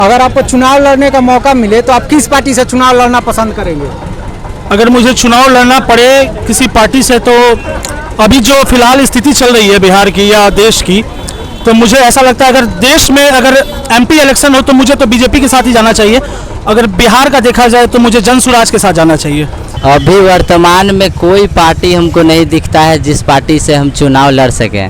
अगर आपको चुनाव लड़ने का मौका मिले तो आप किस पार्टी से चुनाव लड़ना पसंद करेंगे? अगर मुझे चुनाव लड़ना पड़े किसी पार्टी से तो अभी जो फिलहाल स्थिति चल रही है बिहार की या देश की, तो मुझे ऐसा लगता है अगर देश में अगर एमपी इलेक्शन हो तो मुझे तो बीजेपी के साथ ही जाना चाहिए। अगर बिहार का देखा जाए तो मुझे जन स्वराज के साथ जाना चाहिए। अभी वर्तमान में कोई पार्टी हमको नहीं दिखता है जिस पार्टी से हम चुनाव लड़ सकें।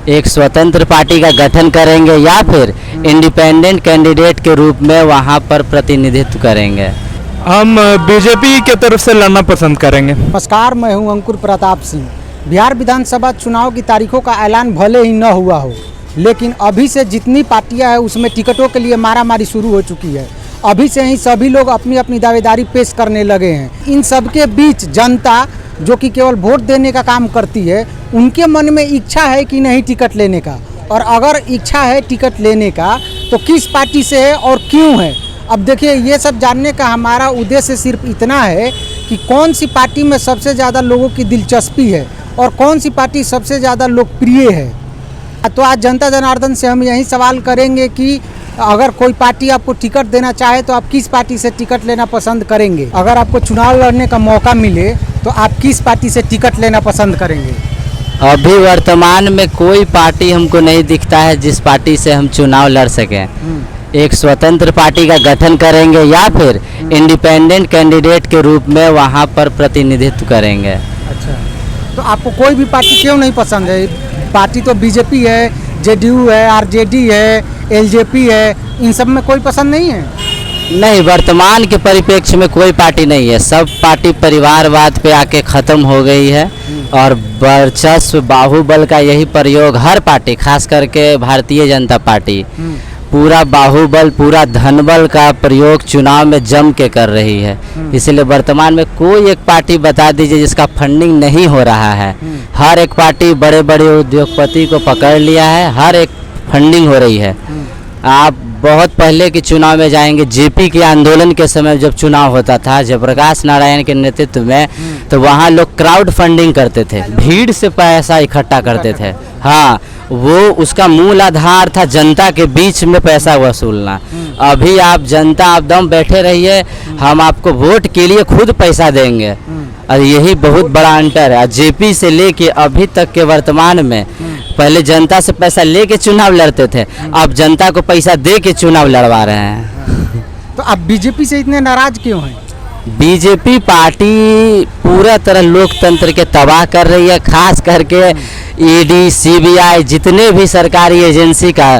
एक स्वतंत्र पार्टी का गठन करेंगे या फिर इंडिपेंडेंट कैंडिडेट के रूप में वहां पर प्रतिनिधित्व करेंगे। हम बीजेपी के तरफ से लड़ना पसंद करेंगे। नमस्कार, मैं हूं अंकुर प्रताप सिंह। बिहार विधानसभा चुनाव की तारीखों का ऐलान भले ही न हुआ हो, लेकिन अभी से जितनी पार्टियां हैं उसमें टिकटों के लिए मारामारी शुरू हो चुकी है। अभी से ही सभी लोग अपनी अपनी दावेदारी पेश करने लगे हैं। इन सब के बीच जनता जो कि केवल वोट देने का काम करती है, उनके मन में इच्छा है कि नहीं टिकट लेने का, और अगर इच्छा है टिकट लेने का तो किस पार्टी से है और क्यों है। अब देखिए, ये सब जानने का हमारा उद्देश्य सिर्फ इतना है कि कौन सी पार्टी में सबसे ज़्यादा लोगों की दिलचस्पी है और कौन सी पार्टी सबसे ज़्यादा लोकप्रिय है। तो आज जनता जनार्दन से हम यही सवाल करेंगे कि अगर कोई पार्टी आपको टिकट देना चाहे तो आप किस पार्टी से टिकट लेना पसंद करेंगे? अगर आपको चुनाव लड़ने का मौका मिले तो आप किस पार्टी से टिकट लेना पसंद करेंगे? अभी वर्तमान में कोई पार्टी हमको नहीं दिखता है जिस पार्टी से हम चुनाव लड़ सकें। एक स्वतंत्र पार्टी का गठन करेंगे या फिर इंडिपेंडेंट कैंडिडेट के रूप में वहां पर प्रतिनिधित्व करेंगे। अच्छा, तो आपको कोई भी पार्टी क्यों नहीं पसंद है? पार्टी तो बीजेपी है, जेडीयू है, आरजेडी है, एलजेपी है, इन सब में कोई पसंद नहीं है? नहीं, वर्तमान के परिप्रेक्ष्य में कोई पार्टी नहीं है। सब पार्टी परिवारवाद पे आके ख़त्म हो गई है और वर्चस्व बाहुबल का यही प्रयोग हर पार्टी, खास करके भारतीय जनता पार्टी, पूरा बाहुबल, पूरा धनबल का प्रयोग चुनाव में जम के कर रही है। इसलिए वर्तमान में कोई एक पार्टी बता दीजिए जिसका फंडिंग नहीं हो रहा है। हर एक पार्टी बड़े बड़े उद्योगपति को पकड़ लिया है, हर एक फंडिंग हो रही है। आप बहुत पहले के चुनाव में जाएंगे, जेपी के आंदोलन के समय जब चुनाव होता था जयप्रकाश नारायण के नेतृत्व में, तो वहाँ लोग क्राउड फंडिंग करते थे, भीड़ से पैसा इकट्ठा करते थे। हाँ, वो उसका मूल आधार था जनता के बीच में पैसा वसूलना। अभी आप जनता, आप दम बैठे रहिए, हम आपको वोट के लिए खुद पैसा देंगे। और यही बहुत बड़ा अंतर है जेपी से लेके अभी तक के वर्तमान में। पहले जनता से पैसा लेके चुनाव लड़ते थे, अब जनता को पैसा दे के चुनाव लड़वा रहे हैं। तो आप बीजेपी से इतने नाराज क्यों हैं? बीजेपी पार्टी पूरा तरह लोकतंत्र के तबाह कर रही है, खास करके ईडी, सीबीआई, जितने भी सरकारी एजेंसी का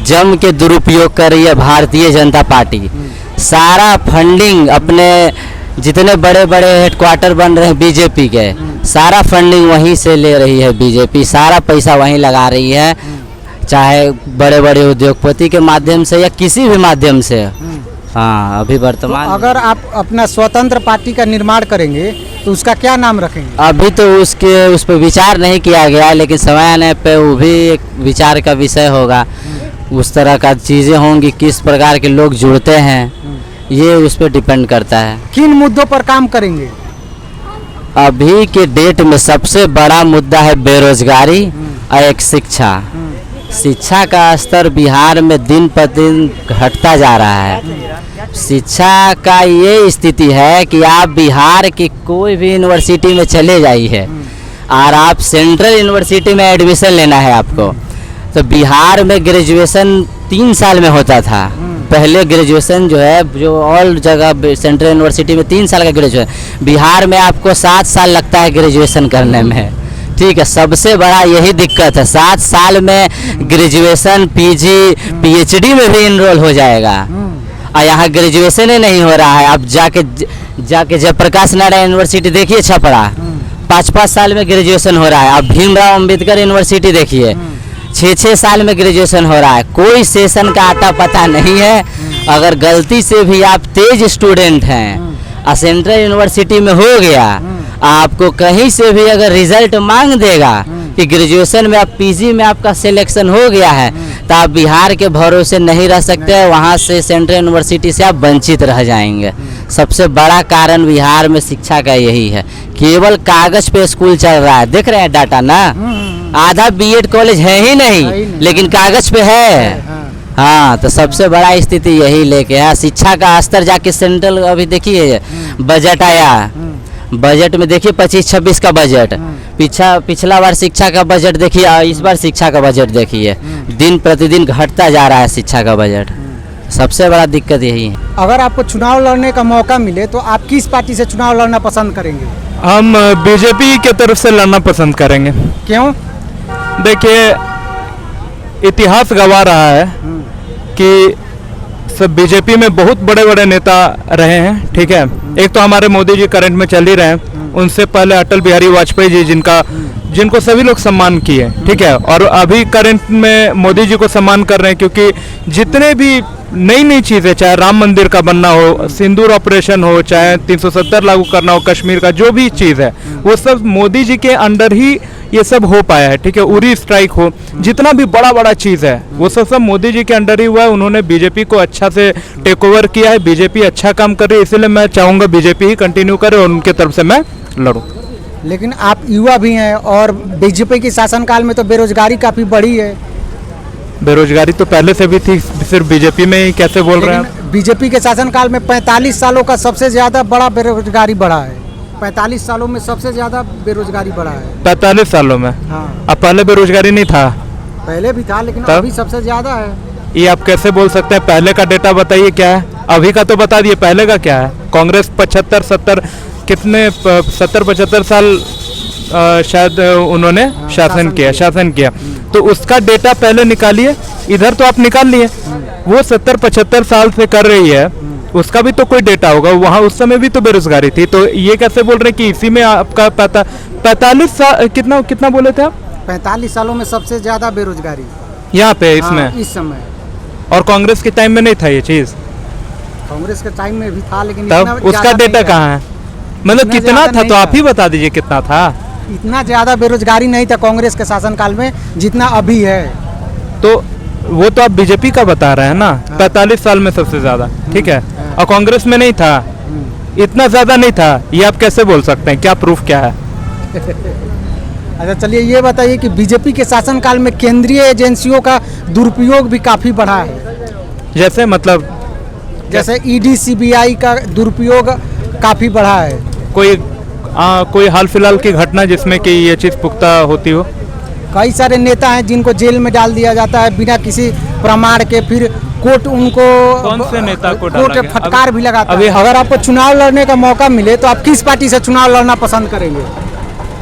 जम के दुरुपयोग कर रही है भारतीय जनता पार्टी। सारा फंडिंग, अपने जितने बड़े बड़े हेडक्वार्टर बन रहे हैं बीजेपी के, सारा फंडिंग वहीं से ले रही है बीजेपी, सारा पैसा वहीं लगा रही है, चाहे बड़े बड़े उद्योगपति के माध्यम से या किसी भी माध्यम से। हाँ, अभी वर्तमान तो अगर आप अपना स्वतंत्र पार्टी का निर्माण करेंगे तो उसका क्या नाम रखेंगे? अभी तो उस पर विचार नहीं किया गया, लेकिन समय आने पे वो भी एक विचार का विषय होगा। उस तरह का चीज़ें होंगी, किस प्रकार के लोग जुड़ते हैं, ये उस पर डिपेंड करता है। किन मुद्दों पर काम करेंगे? अभी के डेट में सबसे बड़ा मुद्दा है बेरोजगारी और एक शिक्षा। शिक्षा का स्तर बिहार में दिन पर दिन घटता जा रहा है। शिक्षा का ये स्थिति है कि आप बिहार की कोई भी यूनिवर्सिटी में चले जाइए और आप सेंट्रल यूनिवर्सिटी में एडमिशन लेना है आपको, तो बिहार में ग्रेजुएशन 3 साल में होता था। पहले ग्रेजुएशन जो है, जो ऑल जगह सेंट्रल यूनिवर्सिटी में 3 साल का ग्रेजुएशन, बिहार में आपको 7 साल लगता है ग्रेजुएशन करने में। ठीक है, सबसे बड़ा यही दिक्कत है। 7 साल में ग्रेजुएशन, पीजी, पीएचडी में भी इनरोल हो जाएगा और यहाँ ग्रेजुएशन ही नहीं हो रहा है। अब जाके जयप्रकाश नारायण यूनिवर्सिटी देखिए छपरा, 5-5 साल में ग्रेजुएशन हो रहा है। अब भीमराव अंबेडकर यूनिवर्सिटी देखिए, 6-6 साल में ग्रेजुएशन हो रहा है। कोई सेशन का आता पता नहीं है। अगर गलती से भी आप तेज स्टूडेंट हैं और सेंट्रल यूनिवर्सिटी में हो गया, आपको कहीं से भी अगर रिजल्ट मांग देगा कि ग्रेजुएशन में आप पीजी में आपका सिलेक्शन हो गया है, तो आप बिहार के भरोसे नहीं रह सकते हैं। वहाँ से सेंट्रल यूनिवर्सिटी से आप वंचित रह जाएंगे। सबसे बड़ा कारण बिहार में शिक्षा का यही है। केवल कागज पे स्कूल चल रहा है, देख रहे हैं डाटा ना, आधा बीएड कॉलेज है ही नहीं, लेकिन कागज पे है। हाँ, तो सबसे बड़ा स्थिति यही लेके है। शिक्षा का स्तर जाके सेंट्रल अभी देखिए बजट आया, बजट में देखिए 25-26 का बजट, पिछला बार शिक्षा का बजट देखिए, इस बार शिक्षा का बजट देखिए, दिन प्रतिदिन घटता जा रहा है शिक्षा का बजट। सबसे बड़ा दिक्कत यही है। अगर आपको चुनाव लड़ने का मौका मिले तो आप किस पार्टी से चुनाव लड़ना पसंद करेंगे? हम बीजेपी के तरफ से लड़ना पसंद करेंगे। क्यों? देखिए, इतिहास गवाह रहा है कि सब बीजेपी में बहुत बड़े बड़े नेता रहे हैं, ठीक है। एक तो हमारे मोदी जी करंट में चल ही रहे हैं, उनसे पहले अटल बिहारी वाजपेयी जी जिनको सभी लोग सम्मान किए, ठीक है। और अभी करंट में मोदी जी को सम्मान कर रहे हैं, क्योंकि जितने भी नई नई चीज़ें, चाहे राम मंदिर का बनना हो, सिंदूर ऑपरेशन हो, चाहे 370 लागू करना हो, कश्मीर का जो भी चीज़ है, वो सब मोदी जी के अंडर ही ये सब हो पाया है, ठीक है। उरी स्ट्राइक हो, जितना भी बड़ा बड़ा चीज़ है वो सब मोदी जी के अंडर ही हुआ है। उन्होंने बीजेपी को अच्छा से टेक ओवर किया है, बीजेपी अच्छा काम कर रही है, इसलिए मैं चाहूँगा बीजेपी ही कंटिन्यू करे और उनके तरफ से मैं लड़ूँ। लेकिन आप युवा भी हैं और बीजेपी के शासनकाल में तो बेरोजगारी काफ़ी बढ़ी है। बेरोजगारी तो पहले से भी थी, सिर्फ बीजेपी में ही कैसे बोल रहे हैं आप? बीजेपी के शासनकाल में 45 सालों का सबसे ज़्यादा बड़ा बेरोजगारी बढ़ा है। 45 सालों में सबसे ज़्यादा बेरोजगारी बढ़ा है। 45 सालों में? हाँ। अब पहले बेरोजगारी नहीं था? पहले भी था, लेकिन तब? अभी सबसे ज़्यादा है। ये आप कैसे बोल सकते हैं? पहले का डेटा बताइए क्या है, अभी का तो बता दिए, पहले का क्या है? कांग्रेस 75 साल शायद उन्होंने शासन किया, तो उसका डेटा पहले निकालिए। इधर तो आप निकाल लिए, वो 70-75 साल से कर रही है, उसका भी तो कोई डेटा होगा। वहाँ उस समय भी तो बेरोजगारी थी, तो ये कैसे बोल रहे हैं कि इसी में आपका 45 साल कितना बोले थे आप? 45 सालों में सबसे ज़्यादा बेरोजगारी यहाँ पे इसमें? इस समय। और कांग्रेस के टाइम में नहीं था ये चीज़? कांग्रेस के टाइम में भी था, लेकिन तब उसका डेटा कहाँ है? मतलब कितना था, तो आप ही बता दीजिए कितना था। इतना ज़्यादा बेरोजगारी नहीं था कांग्रेस के शासनकाल में जितना अभी है। तो वो तो आप बीजेपी का बता रहे हैं ना, 45 साल में सबसे ज़्यादा, ठीक है। और कांग्रेस में नहीं था, इतना ज़्यादा नहीं था, ये आप कैसे बोल सकते हैं? क्या प्रूफ क्या है? अच्छा, चलिए ये बताइए कि बीजेपी के शासनकाल में केंद्रीय एजेंसियों का दुरुपयोग भी काफ़ी बढ़ा है। जैसे मतलब? जैसे ईडी सीबीआई का दुरुपयोग काफ़ी बढ़ा है। कोई हाल फिलहाल की घटना जिसमें कि ये चीज़ पुख्ता होती हो? कई सारे नेता हैं जिनको जेल में डाल दिया जाता है बिना किसी प्रमाण के, फिर कोर्ट उनको कौन से नेता को डाला कोर्ट गया? फटकार भी लगाता है। अगर आपको चुनाव लड़ने का मौका मिले तो आप किस पार्टी से चुनाव लड़ना पसंद करेंगे?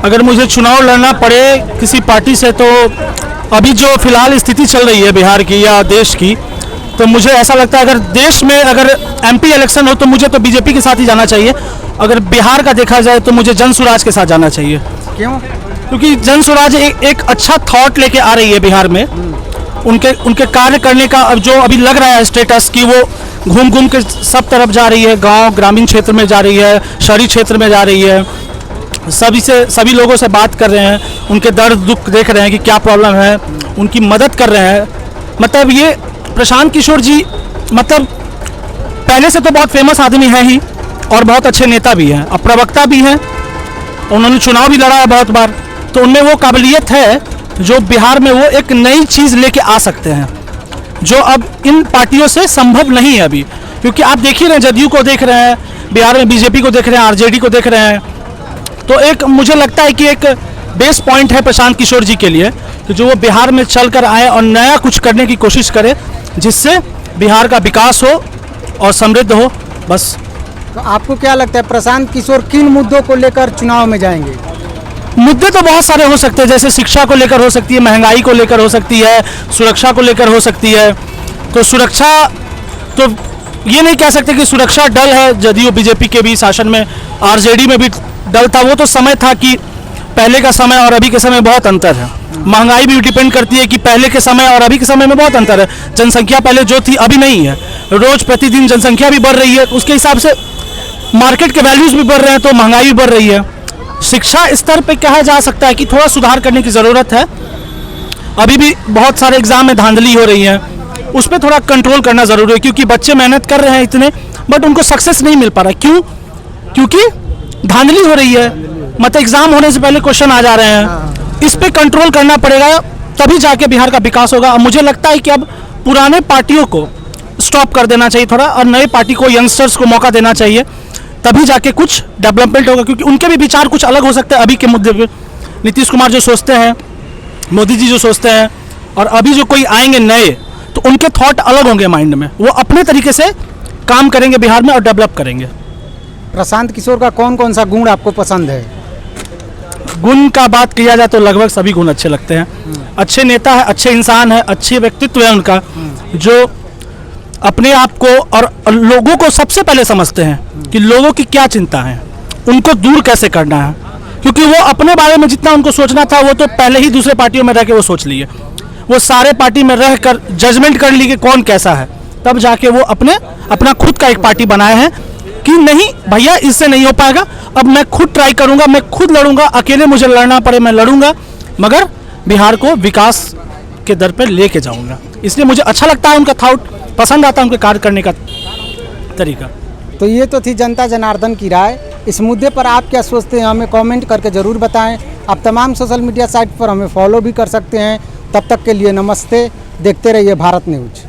अगर मुझे चुनाव लड़ना पड़े किसी पार्टी से, तो अभी जो फिलहाल स्थिति चल रही है बिहार की या देश की, तो मुझे ऐसा लगता है अगर देश में अगर एमपी इलेक्शन हो तो मुझे तो बीजेपी के साथ ही जाना चाहिए। अगर बिहार का देखा जाए तो मुझे जन स्वराज के साथ जाना चाहिए। क्यों? क्योंकि जन स्वराज एक अच्छा थॉट लेके आ रही है बिहार में। उनके कार्य करने का अब जो अभी लग रहा है स्टेटस कि वो घूम घूम के सब तरफ जा रही है, गांव ग्रामीण क्षेत्र में जा रही है, शहरी क्षेत्र में जा रही है, सभी लोगों से बात कर रहे हैं, उनके दर्द दुख देख रहे हैं कि क्या प्रॉब्लम है, उनकी मदद कर रहे हैं। मतलब ये प्रशांत किशोर जी मतलब पहले से तो बहुत फेमस आदमी है ही और बहुत अच्छे नेता भी हैं, अब प्रवक्ता भी हैं, उन्होंने चुनाव भी लड़ा है बहुत बार, तो उनमें वो काबिलियत है जो बिहार में वो एक नई चीज़ लेके आ सकते हैं जो अब इन पार्टियों से संभव नहीं है अभी। क्योंकि आप देख ही रहे हैं, जदयू को देख रहे हैं, बिहार में बीजेपी को देख रहे हैं, आरजेडी को देख रहे हैं, तो एक मुझे लगता है कि एक बेस पॉइंट है प्रशांत किशोर जी के लिए कि जो वो बिहार में चल कर आए और नया कुछ करने की कोशिश करे जिससे बिहार का विकास हो और समृद्ध हो। बस। तो आपको क्या लगता है प्रशांत किशोर किन मुद्दों को लेकर चुनाव में जाएंगे? मुद्दे तो बहुत सारे हो सकते हैं, जैसे शिक्षा को लेकर हो सकती है, महंगाई को लेकर हो सकती है, सुरक्षा को लेकर हो सकती है। तो सुरक्षा तो ये नहीं कह सकते कि सुरक्षा डल है, जदयू बीजेपी के भी शासन में, आरजेडी में भी डल था। वो तो समय था कि पहले का समय और अभी के समय बहुत अंतर है। महंगाई भी डिपेंड करती है कि पहले के समय और अभी के समय में बहुत अंतर है। जनसंख्या पहले जो थी अभी नहीं है, रोज प्रतिदिन जनसंख्या भी बढ़ रही है, उसके हिसाब से मार्केट के वैल्यूज भी बढ़ रहे हैं, तो महंगाई भी बढ़ रही है। शिक्षा स्तर पे कहा जा सकता है कि थोड़ा सुधार करने की ज़रूरत है। अभी भी बहुत सारे एग्जाम में धांधली हो रही है, उस पर थोड़ा कंट्रोल करना ज़रूरी है, क्योंकि बच्चे मेहनत कर रहे हैं इतने, बट उनको सक्सेस नहीं मिल पा रहा। क्यों? क्योंकि धांधली हो रही है, मतलब एग्जाम होने से पहले क्वेश्चन आ जा रहे हैं। इस पे कंट्रोल करना पड़ेगा, तभी जाके बिहार का विकास होगा। मुझे लगता है कि अब पुराने पार्टियों को स्टॉप कर देना चाहिए थोड़ा, और नए पार्टी को, यंगस्टर्स को मौका देना चाहिए, तभी जाके कुछ डेवलपमेंट होगा। क्योंकि उनके भी विचार कुछ अलग हो सकते हैं अभी के मुद्दे पे। नीतीश कुमार जो सोचते हैं, मोदी जी जो सोचते हैं, और अभी जो कोई आएंगे नए, तो उनके थॉट अलग होंगे माइंड में, वो अपने तरीके से काम करेंगे बिहार में और डेवलप करेंगे। प्रशांत किशोर का कौन कौन सा गुण आपको पसंद है? गुण का बात किया जाए तो लगभग सभी गुण अच्छे लगते हैं। अच्छे नेता है, अच्छे इंसान है, अच्छे व्यक्तित्व है उनका, जो अपने आप को और लोगों को सबसे पहले समझते हैं कि लोगों की क्या चिंता है, उनको दूर कैसे करना है। क्योंकि वो अपने बारे में जितना उनको सोचना था वो तो पहले ही दूसरे पार्टियों में रह के वो सोच लिए, वो सारे पार्टी में रह कर जजमेंट कर ली कि कौन कैसा है, तब जाके वो अपना खुद का एक पार्टी बनाए हैं कि नहीं भैया इससे नहीं हो पाएगा, अब मैं खुद ट्राई करूंगा, मैं खुद लड़ूंगा, अकेले मुझे लड़ना पड़े मैं लड़ूंगा, मगर बिहार को विकास के दर पर लेके जाऊंगा। इसलिए मुझे अच्छा लगता है उनका थॉट, पसंद आता है उनके कार्य करने का तरीका। तो ये तो थी जनता जनार्दन की राय। इस मुद्दे पर आप क्या सोचते हैं हमें कमेंट करके ज़रूर बताएं। आप तमाम सोशल मीडिया साइट पर हमें फॉलो भी कर सकते हैं। तब तक के लिए नमस्ते, देखते रहिए भारत न्यूज।